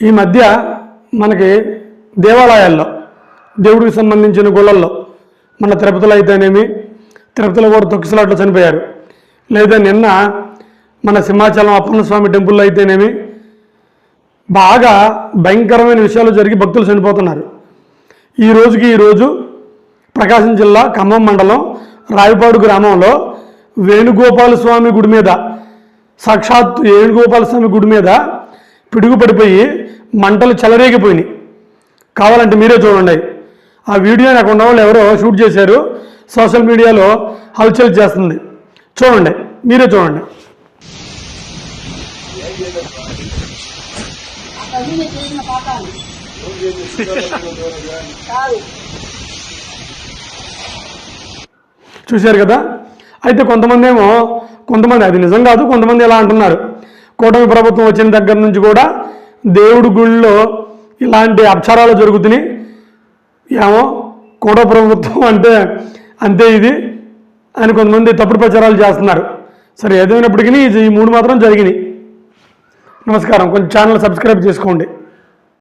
ఈ మధ్య మనకి దేవాలయాల్లో దేవుడికి సంబంధించిన గుళ్ళల్లో మన తిరుపతిలో అయితేనేమి, తిరుపతిలో కూడా తొక్కిసలాట్లో చనిపోయారు, లేదా నిన్న మన సింహాచలం అప్పన్న స్వామి టెంపుల్లో అయితేనేమి బాగా భయంకరమైన విషయాలు జరిగి భక్తులు చనిపోతున్నారు. ఈరోజు ప్రకాశం జిల్లా ఖమ్మం మండలం రాయపాడు గ్రామంలో వేణుగోపాల స్వామి గుడి మీద, సాక్షాత్ వేణుగోపాల స్వామి గుడి మీద పిడుగు పడిపోయి మంటలు చెలరేగిపోయినాయి. కావాలంటే మీరే చూడండి. ఆ వీడియో నాకు ఉన్న వాళ్ళు ఎవరో షూట్ చేశారు, సోషల్ మీడియాలో హల్చల్ చేస్తుంది. చూడండి, మీరే చూడండి. చూశారు కదా. అయితే కొంతమంది అది నిజం కాదు, కొంతమంది ఎలా అంటున్నారు, కూటమి ప్రభుత్వం వచ్చిన దగ్గర నుంచి కూడా దేవుడి గుళ్ళో ఇలాంటి అపచారాలు జరుగుతున్నాయి, ఏమో కూటమి ప్రభుత్వం అంటే అంతే ఇది అని కొంతమంది తప్పుడు ప్రచారాలు చేస్తున్నారు. సరే, ఏదైనప్పటికీ ఈ 3 మాత్రం జరిగినాయి. నమస్కారం, కొంచెం ఛానల్ సబ్స్క్రైబ్ చేసుకోండి.